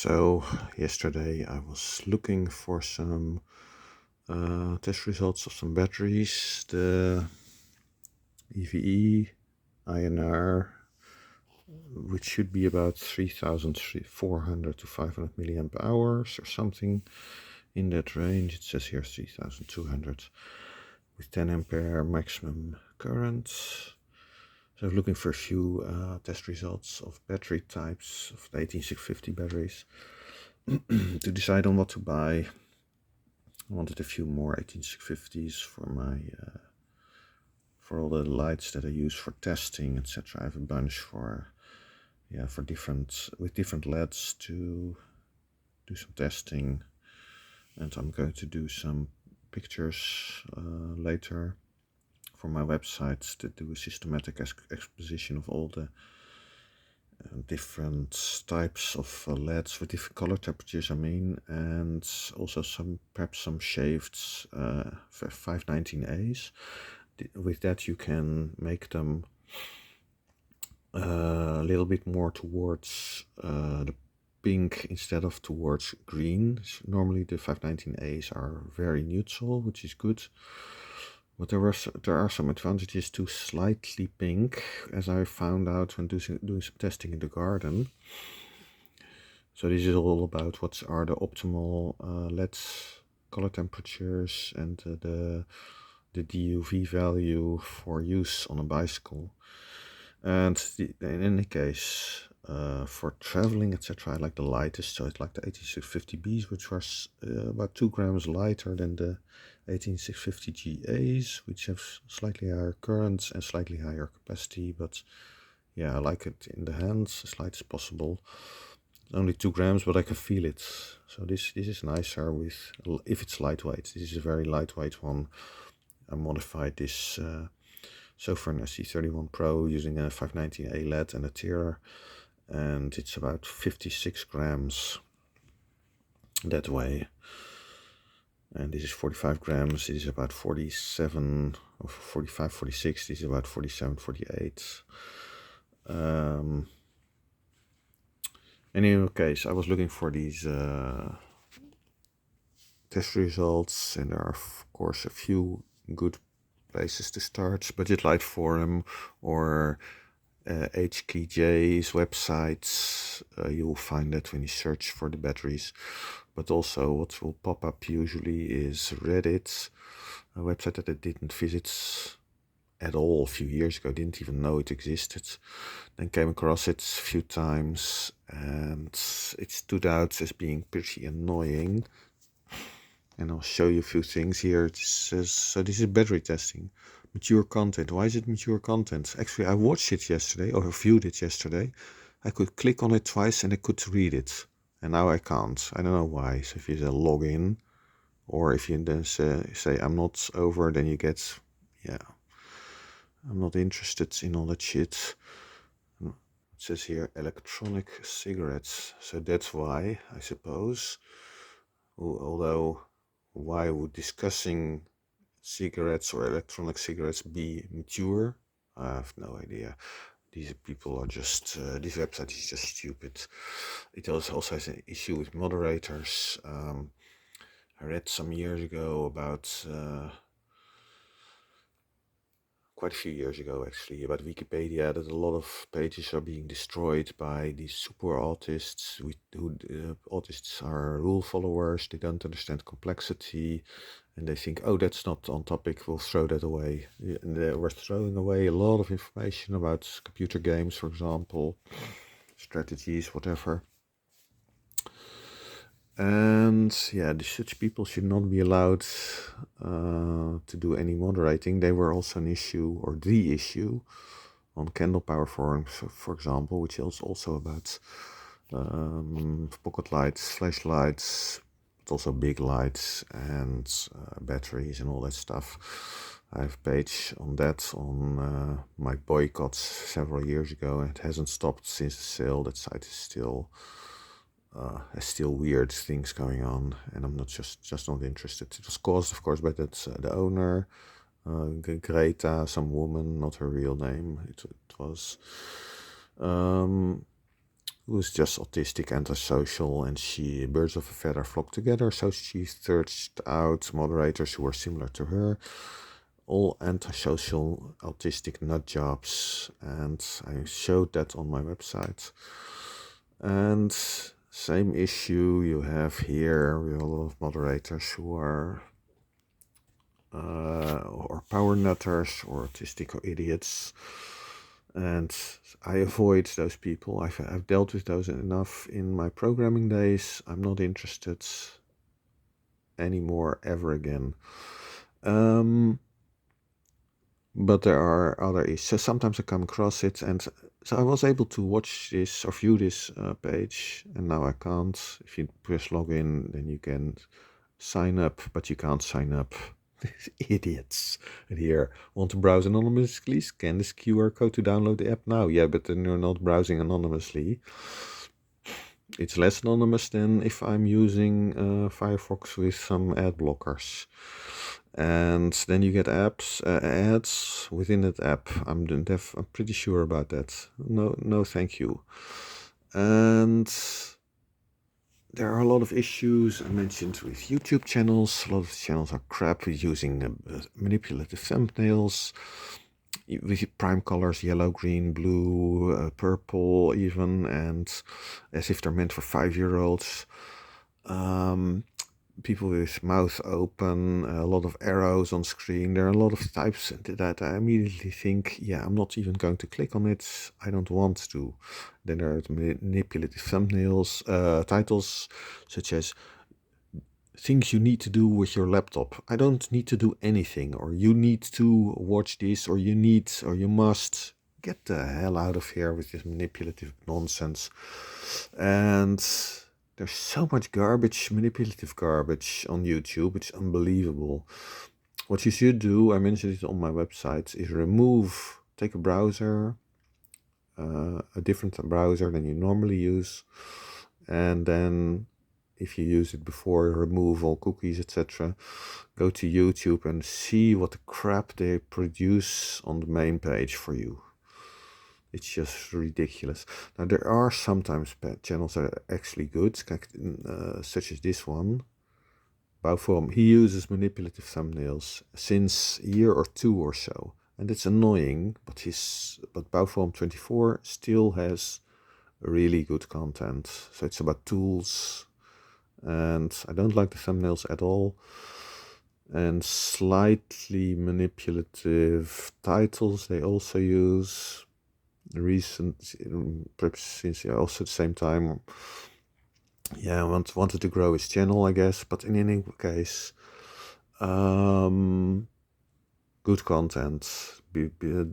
So yesterday I was looking for some test results of some batteries, the EVE, INR, which should be about 3,400 to 500 milliamp hours or something in that range. It says here 3,200 with 10 ampere maximum current. So I'm looking for a few test results of battery types of the 18650 batteries to decide on what to buy. I wanted a few more 18650s for my for all the lights that I use for testing, etc. I have a bunch for different LEDs to do some testing, and I'm going to do some pictures later for my website to do a systematic exposition of all the different types of LEDs with different color temperatures, and also perhaps some shaved 519As. With that you can make them a little bit more towards the pink instead of towards green. Normally the 519As are very neutral, which is good. But there are some advantages to slightly pink, as I found out when doing some testing in the garden. So this is all about what are the optimal LED color temperatures and the DUV value for use on a bicycle. And in any case, for traveling, etc., I like the lightest, so it's like the 18650Bs, which was about 2 grams lighter than the 18650GAs, which have slightly higher currents and slightly higher capacity. But yeah, I like it in the hands as light as possible. Only 2 grams, but I can feel it. So this is nicer if it's lightweight. This is a very lightweight one. I modified this so for an SC31 Pro using a 519A LED and a tier, and it's about 56 grams that way. And this is 45 grams. This is about 47 or 45, 46. This is about 47, 48. In any case, I was looking for these test results, and there are of course a few good places to start: Budget Light Forum or HKJ's websites. You will find that when you search for the batteries. But also what will pop up usually is Reddit, a website that I didn't visit at all a few years ago, didn't even know it existed. Then came across it a few times and it stood out as being pretty annoying. And I'll show you a few things here. It says, so this is battery testing. Mature content. Why is it mature content? Actually, I watched it yesterday, or viewed it yesterday. I could click on it twice and I could read it. And now I can't. I don't know why. So if you say login, or if you then say I'm not over, then you get, I'm not interested in all that shit. It says here electronic cigarettes. So that's why, I suppose. Although, why would discussing cigarettes or electronic cigarettes be mature? I have no idea. These people are just, this website is just stupid. It also has an issue with moderators. I read some years ago about, quite a few years ago actually, about Wikipedia, that a lot of pages are being destroyed by these super autists. Autists are rule followers, they don't understand complexity, and they think, oh, that's not on topic, we'll throw that away. And they were throwing away a lot of information about computer games, for example, strategies, whatever. And yeah, such people should not be allowed to do any moderating. They were also an issue, or the issue, on Candle Power forums, for example, which is also about pocket lights, flashlights, but also big lights and batteries and all that stuff. I have a page on that on my boycott several years ago, and it hasn't stopped since the sale. That site is still has still weird things going on, and I'm not just not interested. It was caused, of course, by the owner, Greta, some woman, not her real name. It was who's just autistic, antisocial, and birds of a feather flock together. So she searched out moderators who were similar to her, all antisocial, autistic nut jobs, and I showed that on my website. And same issue you have here with a lot of moderators who are or power nutters or autistic or idiots. And I avoid those people. I've dealt with those enough in my programming days. I'm not interested anymore ever again. But there are other issues. So sometimes I come across it, and so I was able to watch this or view this page, and now I can't. If you press login, then you can sign up, but you can't sign up. These idiots. And here, want to browse anonymously? Scan this QR code to download the app now. Yeah, but then you're not browsing anonymously. It's less anonymous than if I'm using Firefox with some ad blockers. And then you get ads within that app. I'm pretty sure about that. No, thank you. And there are a lot of issues I mentioned with YouTube channels. A lot of channels are crap with using manipulative thumbnails with prime colors, yellow, green, blue, purple even, and as if they're meant for 5-year-olds. People with mouth open, a lot of arrows on screen. There are a lot of types that I immediately think, yeah, I'm not even going to click on it. I don't want to. Then there are manipulative thumbnails, titles such as things you need to do with your laptop. I don't need to do anything, or you need to watch this, or you must. Get the hell out of here with this manipulative nonsense. And there's so much garbage, manipulative garbage on YouTube. It's unbelievable. What you should do, I mentioned it on my website, is take a browser, a different browser than you normally use, and then if you use it before, remove all cookies, etc. Go to YouTube and see what the crap they produce on the main page for you. It's just ridiculous. Now, there are sometimes channels that are actually good, such as this one. Bouwvorm, he uses manipulative thumbnails since a year or two or so. And it's annoying, but Bouwvorm24 still has really good content. So it's about tools, and I don't like the thumbnails at all. And slightly manipulative titles they also use. Perhaps since also at the same time, wanted to grow his channel, I guess. But in any case, good content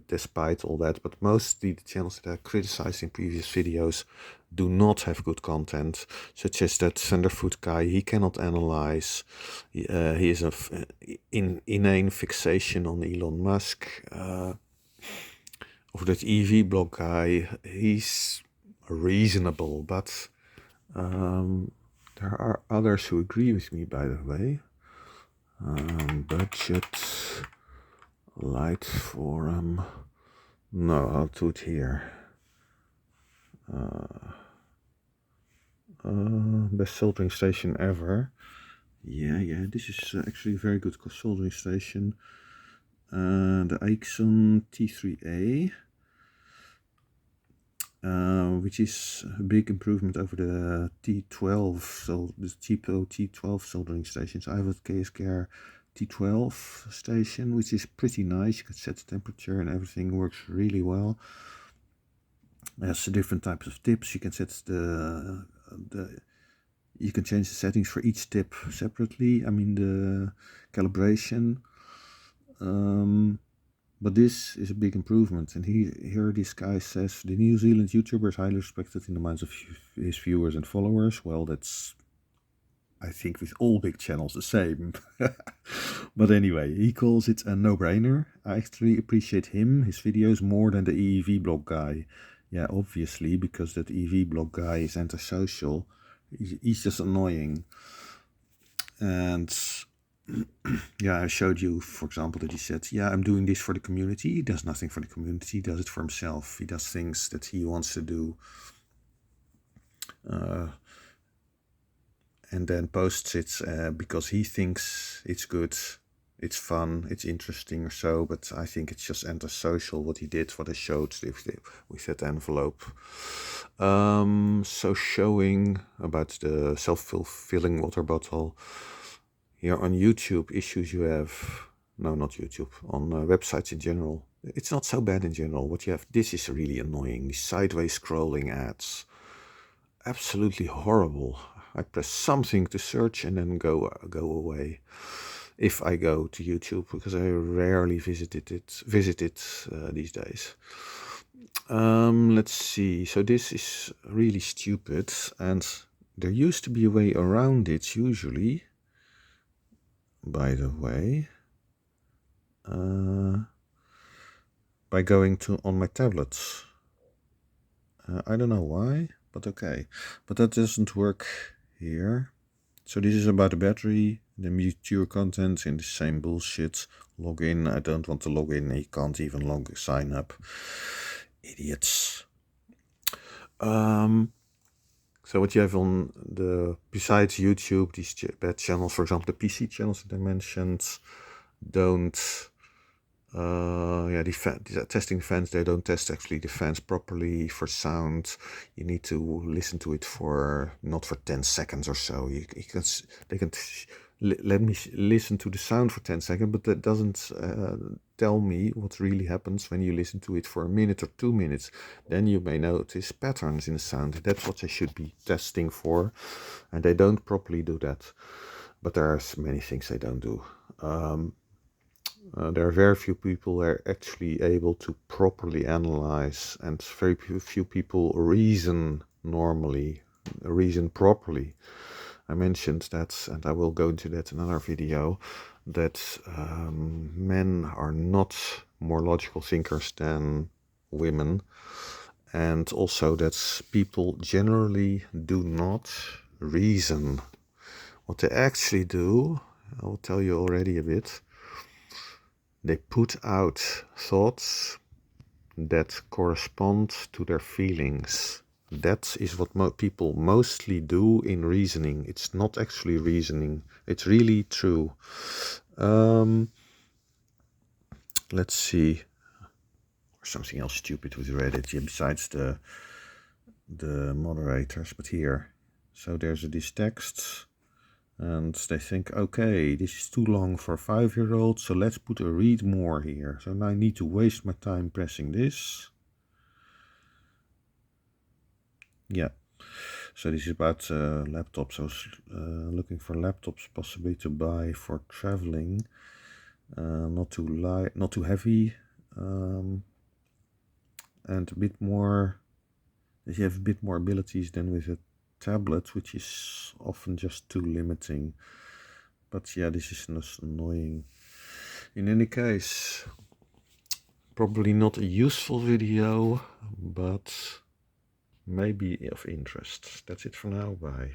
despite all that. But mostly the channels that I criticized in previous videos do not have good content, such as that Thunderfoot guy. He cannot analyze. He is an inane fixation on Elon Musk. Of that EV blog guy, he's reasonable, but there are others who agree with me, by the way. Budget, light forum. No, I'll do it here. Best soldering station ever. Yeah, this is actually a very good soldering station. The Ixon T3A. Which is a big improvement over the T12, so the cheapo T12 soldering stations. I have a KSKR T12 station, which is pretty nice. You can set the temperature and everything works really well. It has different types of tips. You can set you can change the settings for each tip separately. I mean the calibration. But this is a big improvement, and here this guy says, the New Zealand YouTuber is highly respected in the minds of his viewers and followers. Well, that's, I think, with all big channels the same. But anyway, he calls it a no-brainer. I actually appreciate his videos more than the EEV blog guy. Yeah, obviously, because that EV blog guy is antisocial. He's just annoying. And yeah, I showed you, for example, that he said, yeah, I'm doing this for the community. He does nothing for the community. He does it for himself. He does things that he wants to do. and then posts it because he thinks it's good, it's fun, it's interesting or so, but I think it's just antisocial what he did, what I showed with that envelope. So showing about the self-fulfilling water bottle. Here on YouTube, issues you have, no, not YouTube, on websites in general. It's not so bad in general. What you have, this is really annoying, these sideways scrolling ads. Absolutely horrible. I press something to search and then go away. If I go to YouTube, because I rarely visit it these days. Let's see. So this is really stupid, and there used to be a way around it usually. By the way, by going to on my tablets. I don't know why, but okay. But that doesn't work here. So this is about the battery, the mature content in the same bullshit. Login, I don't want to log in, you can't even sign up. Idiots. So what you have on the, besides YouTube, these bad channels, for example, the PC channels that I mentioned, don't, these are testing fans, they don't test actually the fans properly for sound. You need to listen to it for, not for 10 seconds or so. They can let me listen to the sound for 10 seconds, but that doesn't tell me what really happens when you listen to it for a minute or 2 minutes. Then you may notice patterns in the sound. That's what they should be testing for, and they don't properly do that. But there are many things they don't do. There are very few people that are actually able to properly analyze, and very few people reason properly. I mentioned that, and I will go into that in another video, that men are not more logical thinkers than women, and also that people generally do not reason. What they actually do, I will tell you already a bit. They put out thoughts that correspond to their feelings. That is what people mostly do in reasoning. It's not actually reasoning. It's really true. Let's see. Or something else stupid with Reddit, besides the moderators. But here, so there's these texts. And they think, okay, this is too long for a 5-year-old, so let's put a read more here. So now I need to waste my time pressing this. Yeah. So this is about laptops. I was looking for laptops possibly to buy for traveling. Not too light, not too heavy, and a bit more. You have a bit more abilities than with a tablet, which is often just too limiting. But yeah, this is annoying. In any case, probably not a useful video, but maybe of interest. That's it for now. Bye.